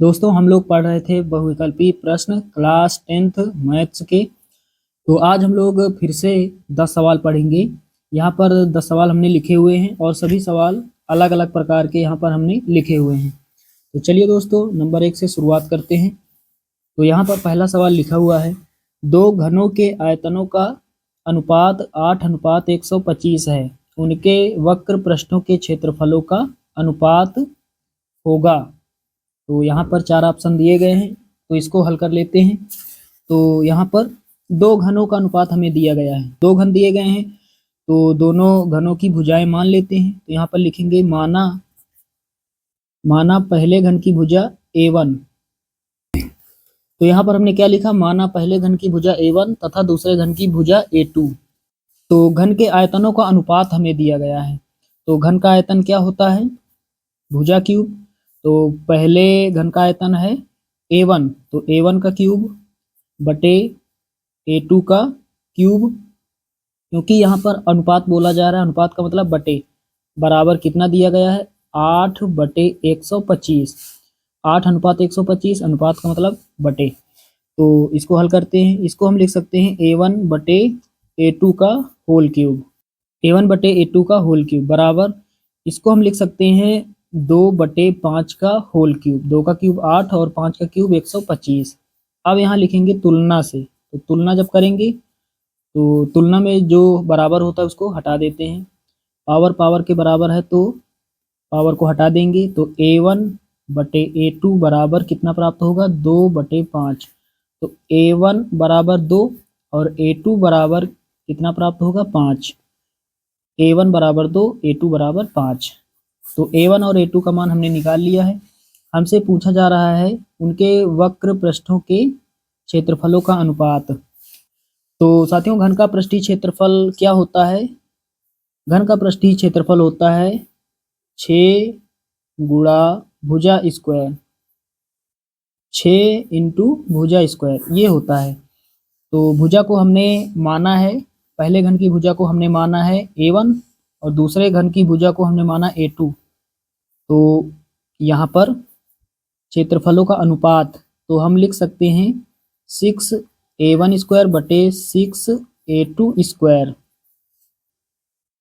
दोस्तों हम लोग पढ़ रहे थे बहुविकल्पी प्रश्न क्लास 10th मैथ्स के। तो आज हम लोग फिर से 10 सवाल पढ़ेंगे। यहाँ पर 10 सवाल हमने लिखे हुए हैं और सभी सवाल अलग अलग प्रकार के यहाँ पर हमने लिखे हुए हैं। तो चलिए दोस्तों नंबर 1 से शुरुआत करते हैं। तो यहाँ पर पहला सवाल लिखा हुआ है, दो घनों के आयतनों का अनुपात 8:125 है, उनके वक्र पृष्ठों के क्षेत्रफलों का अनुपात होगा। तो यहाँ पर 4 ऑप्शन दिए गए हैं, तो इसको हल कर लेते हैं। तो यहाँ पर दो घनों का अनुपात हमें दिया गया है, दो घन दिए गए हैं, तो दोनों घनों की भुजाएं मान लेते हैं। तो यहाँ पर लिखेंगे माना पहले घन की भुजा a1। तो यहाँ पर हमने क्या लिखा, माना पहले घन की भुजा a1 तथा दूसरे घन की भुजा a2। तो घन के आयतनों का अनुपात हमें दिया गया है। तो घन का आयतन क्या होता है, भुजा क्यूब। तो पहले घन का आयतन है a1, तो a1 का क्यूब बटे a2 का क्यूब। क्योंकि यहाँ पर अनुपात बोला जा रहा है, अनुपात का मतलब बटे, बराबर कितना दिया गया है 8/125। 8:125, अनुपात का मतलब बटे। तो इसको हल करते हैं, इसको हम लिख सकते हैं a1 बटे a2 का होल क्यूब। a1 बटे a2 का होल क्यूब बराबर, इसको हम लिख सकते हैं 2/5 का होल क्यूब। 2 का क्यूब 8 और 5 का क्यूब 125। अब यहाँ लिखेंगे तुलना से। तो तुलना जब करेंगे तो तुलना में जो बराबर होता है उसको हटा देते हैं। पावर पावर के बराबर है तो पावर को हटा देंगे। तो a1 बटे a2 बराबर कितना प्राप्त होगा, 2/5। तो a1 बराबर 2 और a2 बराबर कितना प्राप्त होगा, 5। a1 बराबर 2, a2 बराबर 5। तो a1 और a2 का मान हमने निकाल लिया है। हमसे पूछा जा रहा है उनके वक्र पृष्ठों के क्षेत्रफलों का अनुपात। तो साथियों घन का पृष्ठीय क्षेत्रफल क्या होता है, घन का पृष्ठीय क्षेत्रफल होता है 6 गुणा भुजा स्क्वायर, 6 इंटू भुजा स्क्वायर ये होता है। तो भुजा को हमने माना है, पहले घन की भुजा को हमने माना है a1 और दूसरे घन की भुजा को हमने माना a2। तो यहाँ पर क्षेत्रफलों का अनुपात तो हम लिख सकते हैं 6a1 स्क्वायर बटे 6a2 स्क्वायर।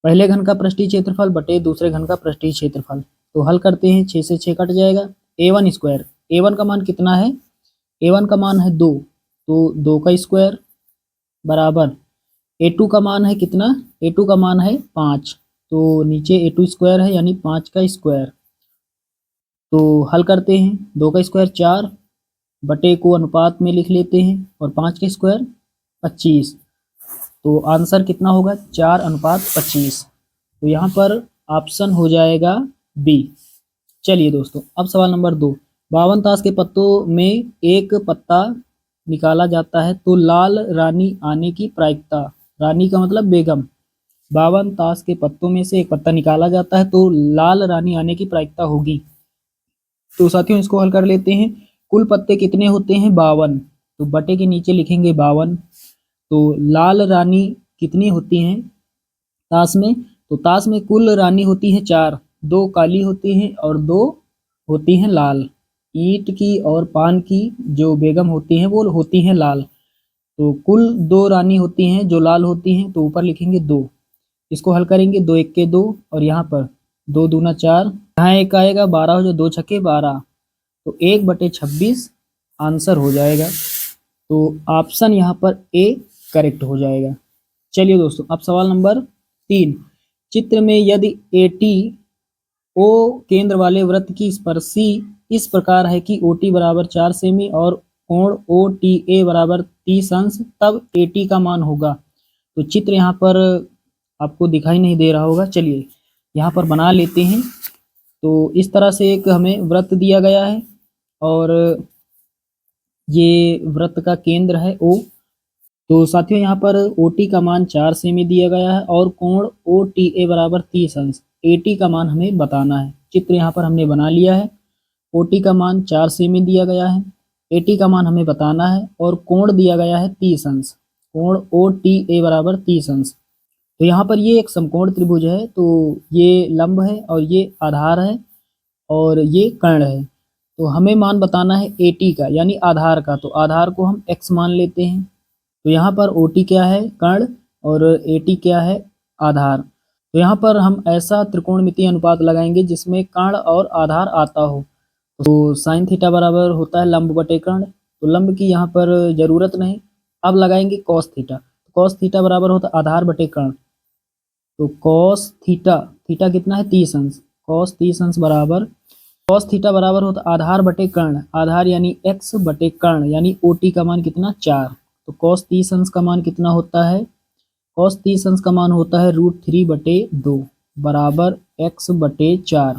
पहले घन का पृष्ठीय क्षेत्रफल बटे दूसरे घन का पृष्ठीय क्षेत्रफल। तो हल करते हैं, 6 से 6 कट जाएगा। a1 स्क्वायर, a1 का मान कितना है, a1 का मान है 2, तो 2 का स्क्वायर बराबर a2 का मान है कितना, a2 का मान है 5, तो नीचे a2 स्क्वायर है यानी 5 का स्क्वायर। तो हल करते हैं, 2 का स्क्वायर 4, बटे को अनुपात में लिख लेते हैं और 5 का स्क्वायर 25। तो आंसर कितना होगा, 4:25। तो यहाँ पर ऑप्शन हो जाएगा बी। चलिए दोस्तों अब सवाल नंबर 2, 52 ताश के पत्तों में एक पत्ता निकाला जाता है तो लाल रानी आने की प्रायिकता, रानी का मतलब बेगम, 52 ताश के पत्तों में से एक पत्ता निकाला जाता है तो लाल रानी आने की प्रायिकता होगी। तो साथियों इसको हल कर लेते हैं। कुल पत्ते कितने होते हैं, 52, तो बटे के नीचे लिखेंगे 52। तो लाल रानी कितनी होती हैं ताश में, तो ताश में कुल रानी होती है 4, 2 काली होती हैं और 2 होती हैं लाल। ईंट की और पान की जो बेगम होती हैं वो होती हैं लाल। तो कुल 2 रानी होती हैं जो लाल होती हैं, तो ऊपर लिखेंगे 2। इसको हल करेंगे, 2 1 के 2 और यहाँ पर 2 दूना 4, यहाँ एक आएगा 12 हो जो 2 छक्के 12, तो 1/26 आंसर हो जाएगा। तो ऑप्शन यहाँ पर ए करेक्ट हो जाएगा। चलिए दोस्तों अब सवाल नंबर 3, चित्र में यदि AT O केंद्र वाले वृत्त की स्पर्शी इस प्रकार है कि OT बराबर 4 सेमी और कोण OTA बराबर 30 अंश, तब AT का मान होगा। तो चित्र यहाँ पर आपको दिखाई नहीं दे रहा होगा, चलिए यहाँ पर बना लेते हैं। तो इस तरह से एक हमें वृत्त दिया गया है और ये वृत्त का केंद्र है O। तो साथियों यहाँ पर OT का मान 4 सेमी दिया गया है और कोण OTA बराबर 30 अंश। AT का मान हमें बताना है। चित्र यहाँ पर हमने बना लिया है। OT का मान 4 सेमी दिया गया है, AT का मान हमें बताना है और कोण दिया गया है 30 अंश। कोण OTA बराबर 30 अंश। तो यहाँ पर ये एक समकोण त्रिभुज है, तो ये लंब है और ये आधार है और ये कर्ण है। तो हमें मान बताना है AT का यानी आधार का, तो आधार को हम x मान लेते हैं। तो यहाँ पर OT क्या है, कर्ण, और AT क्या है, आधार। तो यहाँ पर हम ऐसा त्रिकोणमितीय अनुपात लगाएंगे जिसमें कर्ण और आधार आता हो। तो साइन थीटा बराबर होता है लंब बटे कर्ण, तो लंब की यहाँ पर जरूरत नहीं। अब लगाएंगे कॉस थीटा, कॉस थीटा बराबर होता है आधार बटे कर्ण। तो कॉस थीटा, थीटा कितना है 30 अंश, कॉस 30 अंश बराबर कॉस थीटा बराबर होता है आधार बटे कर्ण, आधार यानी x बटे कर्ण यानी OT का मान कितना 4। तो कॉस 30 अंश का मान कितना होता है, कॉस 30 अंश का मान होता है √3 बटे 2 बराबर x बटे 4।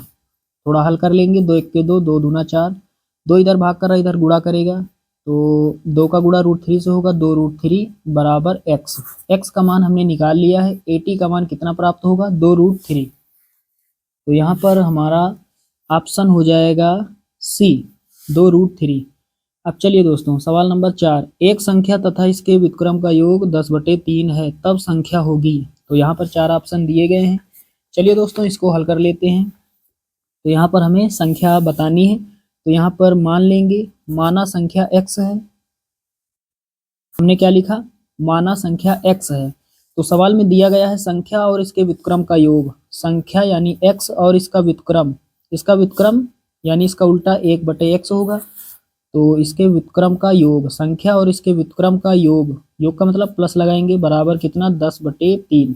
थोड़ा हल कर लेंगे, 2 1 के 2, 2 दूना 4, 2 इधर भाग कर रहा इधर गुणा करेगा, तो 2 का गुणा √3 से होगा, 2√3 बराबर x। x का मान हमने निकाल लिया है, AT का मान कितना प्राप्त होगा 2√3। तो यहाँ पर हमारा ऑप्शन हो जाएगा C 2√3। अब चलिए दोस्तों सवाल नंबर 4, एक संख्या तथा इसके व्युत्क्रम का योग 10/3 है तब संख्या होगी। तो यहाँ पर 4 ऑप्शन दिए गए हैं। चलिए दोस्तों इसको हल कर लेते हैं। तो यहाँ पर हमें संख्या बतानी है, तो यहाँ पर मान लेंगे माना संख्या x है। हमने क्या लिखा, माना संख्या x है। तो सवाल में दिया गया है संख्या और इसके व्युत्क्रम का योग, संख्या यानी x और इसका व्युत्क्रम यानी इसका उल्टा 1/x होगा। तो इसके व्युत्क्रम का योग, संख्या और इसके व्युत्क्रम का योग, योग का मतलब प्लस लगाएंगे, बराबर कितना 10/3।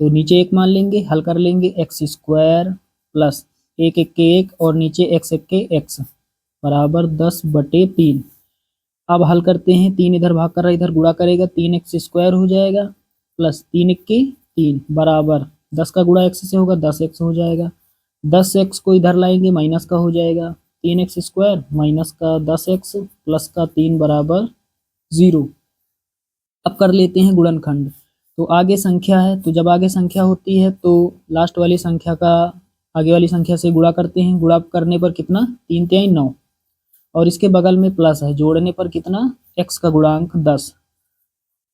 तो नीचे 1 मान लेंगे, हल कर लेंगे, x² प्लस 1 1 के 1 और नीचे x 1 के x बराबर 10/3। अब हल करते हैं, 3 इधर भाग कर रहा इधर गुणा करेगा, 3x² हो जाएगा प्लस 3 1 के 3 बराबर 10 का गुणा x से होगा 10x हो जाएगा। 10x को इधर लाएंगे माइनस का हो जाएगा, 3x² माइनस का 10x प्लस का 3 बराबर 0। अब कर लेते हैं गुणनखंड। तो आगे संख्या है, तो जब आगे संख्या होती है तो लास्ट वाली संख्या का आगे वाली संख्या से गुणा करते हैं। गुणा करने पर कितना 3 3 9 और इसके बगल में प्लस है, जोड़ने पर कितना x का गुणांक 10।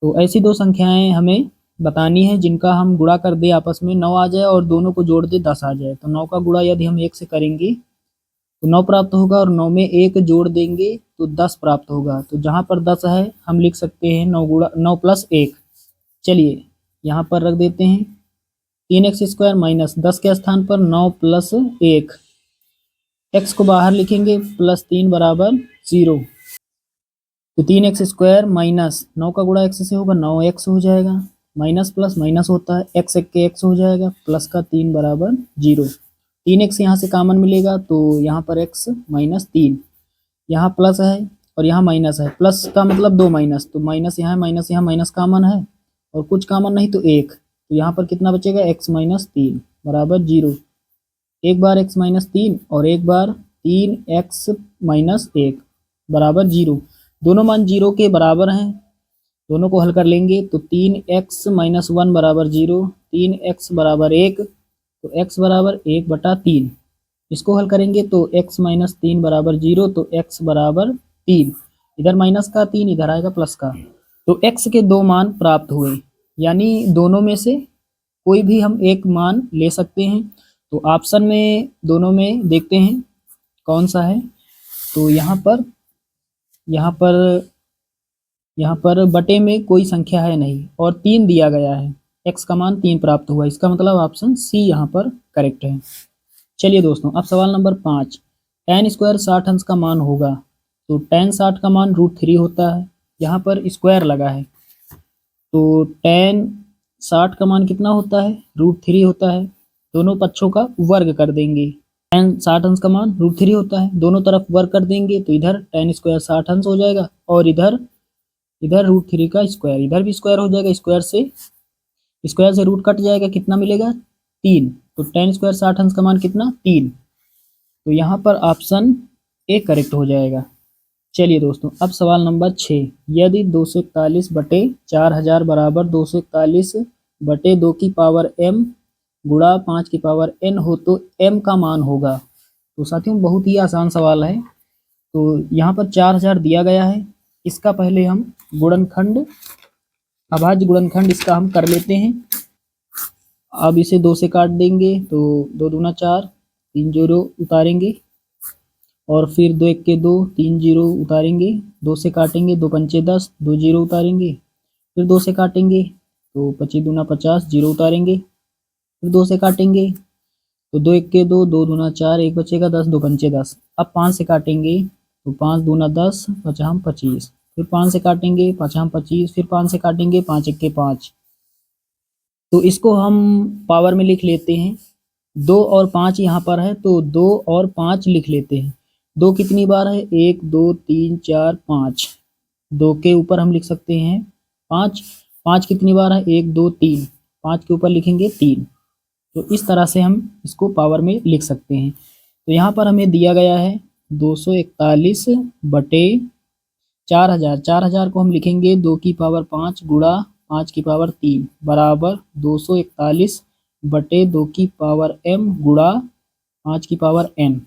तो ऐसी दो संख्याएं हमें बतानी है जिनका हम गुणा कर दे आपस में 9 आ जाए और दोनों को जोड़ दे 10 आ जाए। तो 9 का गुणा यदि हम 1 से करेंगे तो 9 प्राप्त होगा और 9 में 1 जोड़ देंगे तो 10 प्राप्त होगा। तो जहाँ पर 10 है हम लिख सकते हैं 9 + 1। चलिए यहाँ पर रख देते हैं 3x² माइनस 10 के स्थान पर 9 + 1, x को बाहर लिखेंगे प्लस 3 बराबर 0। तो 3x² माइनस 9 का गुणा x से होगा 9x हो जाएगा, माइनस प्लस माइनस होता है, x 1 के x हो जाएगा प्लस का 3 बराबर 0। 3x यहाँ से कॉमन मिलेगा तो यहाँ पर x माइनस 3, यहाँ प्लस है और यहाँ माइनस है, प्लस का मतलब 2 माइनस, तो माइनस यहाँ माइनस यहाँ माइनस कॉमन है और कुछ कॉमन नहीं तो 1, तो यहाँ पर कितना बचेगा x माइनस 3 बराबर 0। एक बार x माइनस 3 और एक बार 3x माइनस 1 बराबर 0। दोनों मान 0 के बराबर हैं, दोनों को हल कर लेंगे तो 3x माइनस 1 बराबर 0, 3x बराबर 1, तो x बराबर 1/3। इसको हल करेंगे तो x माइनस 3 बराबर 0, तो x बराबर 3, इधर माइनस का 3 इधर आएगा प्लस का। तो x के 2 मान प्राप्त हुए, यानी दोनों में से कोई भी हम एक मान ले सकते हैं। तो ऑप्शन में दोनों में देखते हैं कौन सा है। तो यहाँ पर बटे में कोई संख्या है नहीं और 3 दिया गया है, x का मान 3 प्राप्त हुआ, इसका मतलब ऑप्शन सी यहाँ पर करेक्ट है। चलिए दोस्तों अब सवाल नंबर 5, tan² 60 अंश का मान होगा। तो tan 60 का मान √3 होता है, यहाँ पर स्क्वायर लगा है तो tan 60 का मान कितना होता है √3 होता है, दोनों पक्षों का वर्ग कर देंगे। tan 60 अंश का मान √3 होता है, दोनों तरफ वर्ग कर देंगे तो इधर tan² 60 अंश हो जाएगा और इधर √3 का स्क्वायर, इधर भी स्क्वायर हो जाएगा, स्क्वायर से रूट कट जाएगा, कितना मिलेगा 3। तो tan² 60 अंश का मान कितना 3, तो यहाँ पर ऑप्शन ए करेक्ट हो जाएगा। चलिए दोस्तों अब सवाल नंबर 6, यदि 241/4000 बराबर 241/2 की पावर m गुणा 5 की पावर n हो तो m का मान होगा। तो साथियों बहुत ही आसान सवाल है। तो यहाँ पर 4000 दिया गया है, इसका पहले हम गुणनखंड अभाज्य गुणनखंड इसका हम कर लेते हैं। अब इसे 2 से काट देंगे तो 2 दूना 4, 3 0 उतारेंगे और फिर 2 1 के 2, 3 जीरो उतारेंगे, 2 से काटेंगे, 2 पंचे 10, 2 जीरो उतारेंगे, फिर 2 से काटेंगे तो 25 दूना 50, जीरो उतारेंगे, फिर 2 से काटेंगे तो 2 1 के 2, 2 दूना 4, 1 बचेगा 10, 2 पंचे 10। अब 5 से काटेंगे तो 5 दूना 10, 5 25, फिर 5 से काटेंगे 5 25, फिर 5 से काटेंगे 5 1 के 5। तो इसको हम पावर में लिख लेते हैं। 2 और 5 यहाँ पर है तो 2 और 5 लिख लेते हैं। 2 कितनी बार है? 1 2 3 4 5। 2 के ऊपर हम लिख सकते हैं 5। 5 कितनी बार है? 1 2 3। 5 के ऊपर लिखेंगे 3। तो इस तरह से हम इसको पावर में लिख सकते हैं। तो यहाँ पर हमें दिया गया है 241 बटे 4000। 4000 को हम लिखेंगे 2 की पावर 5 गुणा 5 की पावर 3 बराबर 241 बटे 2 की पावर m गुणा 5 की पावर n।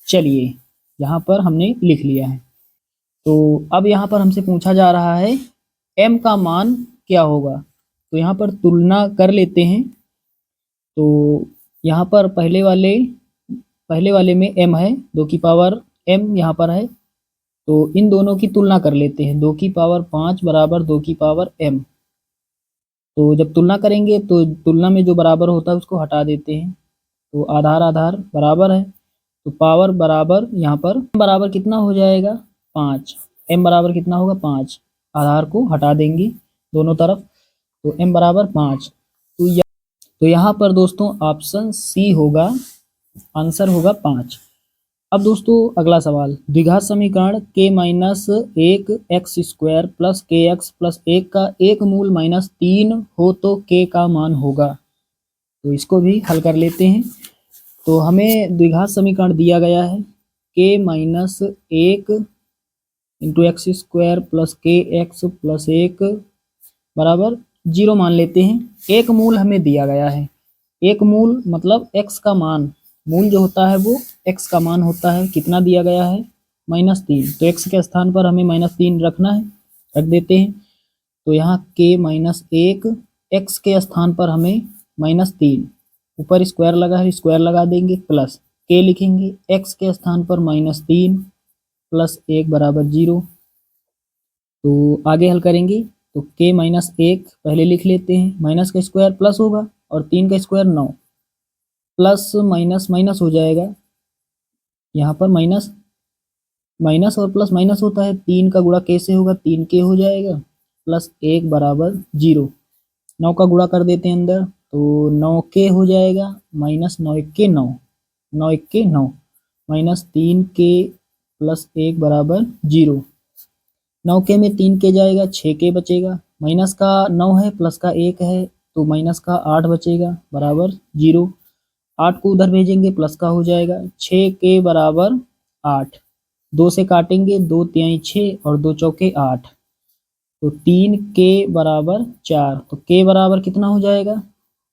चलिए यहाँ पर हमने लिख लिया है। तो अब यहाँ पर हमसे पूछा जा रहा है m का मान क्या होगा। तो यहाँ पर तुलना कर लेते हैं। तो यहाँ पर पहले वाले में m है, 2 की पावर m यहाँ पर है, तो इन दोनों की तुलना कर लेते हैं। 2 की पावर 5 बराबर 2 की पावर m। तो जब तुलना करेंगे तो तुलना में जो बराबर होता है उसको हटा देते हैं, तो आधार आधार बराबर है, तो पावर बराबर यहाँ पर बराबर कितना हो जाएगा? 5। m बराबर कितना होगा? 5। आधार को हटा देंगे दोनों तरफ, तो m बराबर 5। तो यहाँ पर दोस्तों ऑप्शन सी होगा, आंसर होगा 5। अब दोस्तों अगला सवाल, द्विघात समीकरण k minus 1 x square plus के एक्स प्लस 1 का एक मूल माइनस 3 हो तो k का मान होगा। तो इसको भी हल कर लेते हैं। तो हमें द्विघात समीकरण दिया गया है k minus 1 into x square plus के एक्स प्लस 1 बराबर 0 मान लेते हैं। एक मूल हमें दिया गया है। एक मूल मतलब x का मान, मूल जो होता है वो x का मान होता है। कितना दिया गया है? -3। तो x के स्थान पर हमें -3 रखना है, रख देते हैं। तो यहाँ k माइनस 1, x के स्थान पर हमें -3, ऊपर स्क्वायर लगा है, स्क्वायर लगा देंगे, प्लस k लिखेंगे, x के स्थान पर -3 प्लस 1 बराबर 0। तो आगे हल करेंगे तो k माइनस 1 पहले लिख लेते हैं, माइनस का स्क्वायर प्लस होगा और 3 का स्क्वायर 9, प्लस माइनस माइनस हो जाएगा, यहाँ पर माइनस माइनस और प्लस माइनस होता है, 3 का गुणा k से होगा, 3 k हो जाएगा, प्लस 1 बराबर 0। 9 का गुणा कर देते हैं अंदर, तो 9 k हो जाएगा, माइनस 9 1 के 9, 9 1 के 9, माइनस 3 k प्लस 1 बराबर 0। 9 के में 3 के जाएगा, 6 के बचेगा, माइनस का 9 है प्लस का 1 है तो माइनस का 8 बचेगा बराबर 0। 8 को उधर भेजेंगे, प्लस का हो जाएगा, 6 के बराबर 8। 2 से काटेंगे, 2 तिहाई 6 और 2 चौके 8, तो 3 के बराबर 4। तो के बराबर कितना हो जाएगा?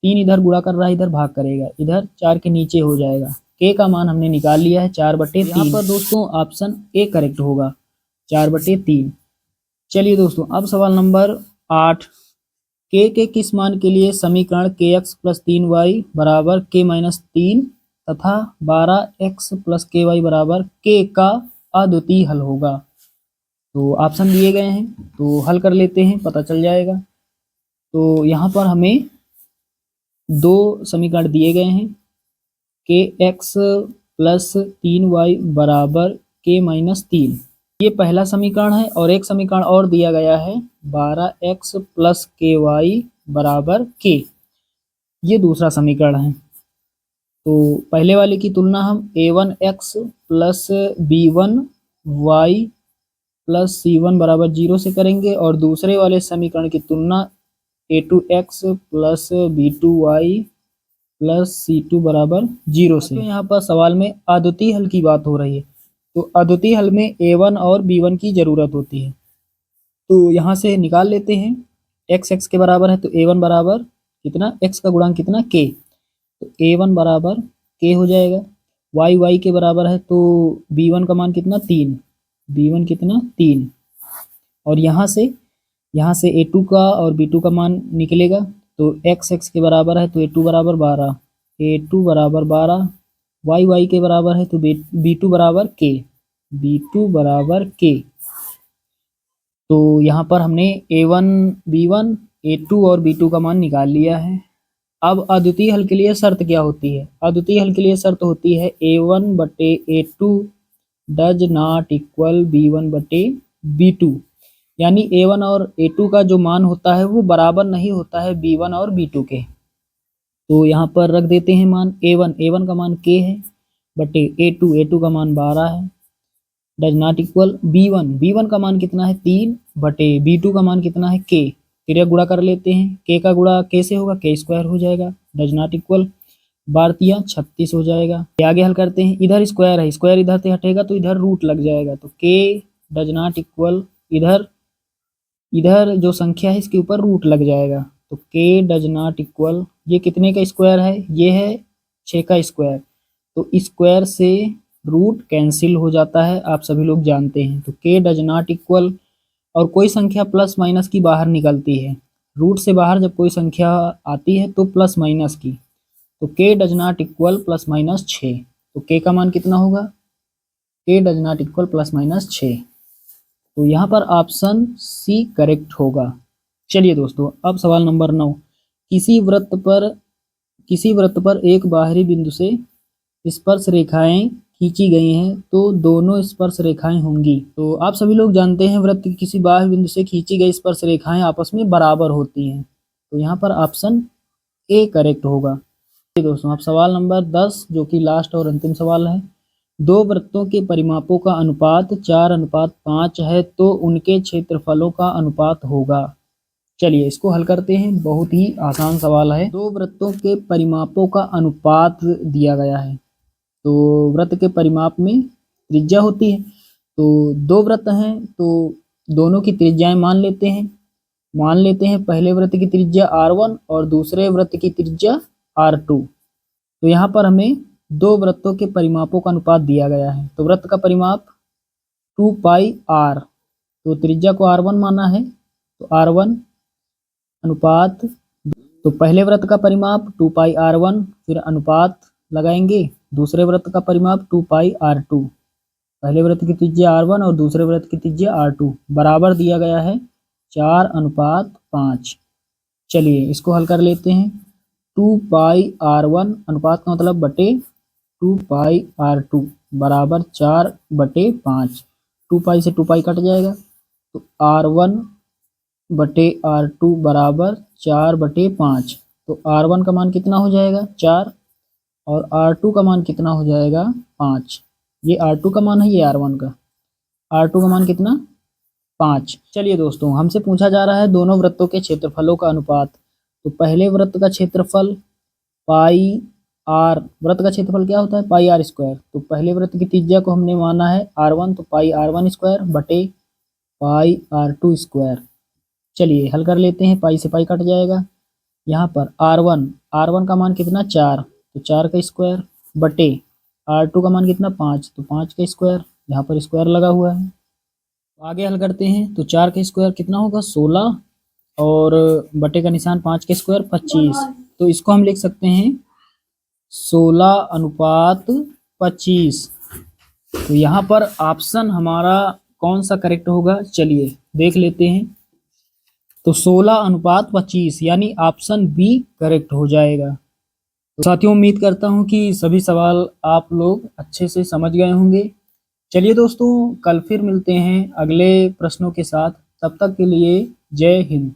3 इधर गुणा कर रहा है, इधर भाग करेगा, इधर 4 के नीचे हो जाएगा। के का मान हमने निकाल लिया है 4/3। यहाँ पर दोस्तों ऑप्शन ए करेक्ट होगा, 4/3। चलिए दोस्तों अब सवाल नंबर 8, के किस मान के लिए समीकरण kx प्लस 3y बराबर k माइनस 3 तथा 12x प्लस ky बराबर k का अद्वितीय हल होगा। तो ऑप्शन दिए गए हैं, तो हल कर लेते हैं, पता चल जाएगा। तो यहाँ पर हमें 2 समीकरण दिए गए हैं, kx प्लस 3y बराबर k माइनस 3, ये पहला समीकरण है। और एक समीकरण और दिया गया है 12x प्लस ky बराबर k, ये दूसरा समीकरण है। तो पहले वाले की तुलना हम a1x plus b1y plus c1 बराबर 0 से करेंगे और दूसरे वाले समीकरण की तुलना a2x plus b2y plus c2 बराबर 0 से। तो यहाँ पर सवाल में अद्वितीय हल की बात हो रही है, तो अद्वितीय हल में a1 और b1 की ज़रूरत होती है। तो यहाँ से निकाल लेते हैं, x के बराबर है तो a1 बराबर कितना, x का गुणांक कितना, k, तो a1 बराबर k हो जाएगा। y के बराबर है तो b1 का मान कितना, 3, b1 कितना 3। और यहाँ से a2 का और b2 का मान निकलेगा, तो x के बराबर है तो a2 बराबर 12, a2 बराबर 12 y के बराबर है तो b2 बराबर k, b2 बराबर k। तो यहाँ पर हमने a1 b1 a2 और b2 का मान निकाल लिया है। अब अद्वितीय हल के लिए शर्त क्या होती है? अद्वितीय हल के लिए शर्त होती है a1 बटे a2 does not equal b1 बटे b2, यानी a1 और a2 का जो मान होता है वो बराबर नहीं होता है b1 और b2 के। तो यहाँ पर रख देते हैं मान a1 का मान k है बटे a2 का मान 12 है, डज नॉट इक्वल b1 का मान कितना है 3 बटे b2 का मान कितना है k। फिर गुणा कर लेते हैं, k का गुणा k से होगा k स्क्वायर हो जाएगा, डज नॉट इक्वल 12×36 हो जाएगा। आगे हल करते हैं, इधर स्क्वायर है, स्क्वायर इधर से हटेगा तो इधर रूट लग जाएगा, तो k डज नॉट इक्वल इधर जो संख्या है इसके ऊपर रूट लग जाएगा, तो k डज नॉट इक्वल, ये कितने का स्क्वायर है? ये है 6 का स्क्वायर, तो स्क्वायर से रूट कैंसिल हो जाता है, आप सभी लोग जानते हैं। तो k डज नॉट इक्वल, और कोई संख्या प्लस माइनस की बाहर निकलती है, रूट से बाहर जब कोई संख्या आती है तो प्लस माइनस की, तो k does not equal plus minus 6, तो k का मान कितना होगा? k does not equal plus minus 6। तो यहाँ पर ऑप्शन सी करेक्ट होगा। चलिए दोस्तों, अब सवाल नंबर 9, किसी वृत्त पर एक बाहरी बिंदु से स्पर्श रेखाएं खींची गई हैं तो दोनों स्पर्श रेखाएं होंगी। तो आप सभी लोग जानते हैं वृत्त की किसी बाहरी बिंदु से खींची गई स्पर्श रेखाएं आपस में बराबर होती हैं, तो यहाँ पर ऑप्शन ए करेक्ट होगा। दोस्तों, अब सवाल नंबर 10 जो कि लास्ट और अंतिम सवाल है, दो वृत्तों के परिमापों का अनुपात 4:5 है तो उनके क्षेत्रफलों का अनुपात होगा। चलिए इसको हल करते हैं, बहुत ही आसान सवाल है। दो वृत्तों के परिमापों का अनुपात दिया गया है, तो वृत्त के परिमाप में त्रिज्या होती है, तो दो वृत्त हैं तो दोनों की त्रिज्याएं मान लेते हैं पहले वृत्त की त्रिज्या r1 और दूसरे वृत्त की त्रिज्या r2। तो यहाँ पर हमें दो वृत्तों के परिमापों का अनुपात दिया गया है, तो वृत्त का परिमाप 2πr, तो त्रिज्या को r1 माना है, तो r1 अनुपात, तो पहले वृत्त का परिमाप 2πr1, फिर अनुपात लगाएंगे दूसरे वृत्त का परिमाप 2πr2, पहले वृत्त की त्रिज्या r1 और दूसरे वृत्त की त्रिज्या r2, बराबर दिया गया है 4:5। चलिए इसको हल कर लेते हैं, 2πr1 अनुपात का मतलब बटे 2πr2 बराबर 4/5, 2π से 2π कट जाएगा, तो r1 बटे r2 बराबर 4/5, तो r1 का मान कितना हो जाएगा 4 और r2 का मान कितना हो जाएगा 5। ये r2 का मान है, ये r1 का, r2 का मान कितना 5। चलिए दोस्तों, हमसे पूछा जा रहा है दोनों वृत्तों के क्षेत्रफलों का अनुपात, तो पहले वृत्त का क्षेत्रफल पाई आर, वृत्त का क्षेत्रफल क्या होता है पाई आर स्क्वायर, तो पहले वृत्त की त्रिज्या को हमने माना है r1, तो पाई r1 स्क्वायर बटे पाई r2 स्क्वायर। चलिए हल कर लेते हैं, पाई से पाई कट जाएगा, यहाँ पर r1 का मान कितना 4, तो 4 का स्क्वायर बटे r2 का मान कितना 5, तो 5 का स्क्वायर, यहाँ पर स्क्वायर लगा हुआ है। आगे हल करते हैं, तो 4 का स्क्वायर कितना होगा 16 और बटे का निशान 5 का स्क्वायर 25, तो इसको हम लिख सकते हैं 16:25। तो यहाँ पर ऑप्शन हमारा कौन सा करेक्ट होगा, चलिए देख लेते हैं, तो 16:25 यानी ऑप्शन बी करेक्ट हो जाएगा। तो साथियों, उम्मीद करता हूँ कि सभी सवाल आप लोग अच्छे से समझ गए होंगे। चलिए दोस्तों, कल फिर मिलते हैं अगले प्रश्नों के साथ, तब तक के लिए जय हिंद।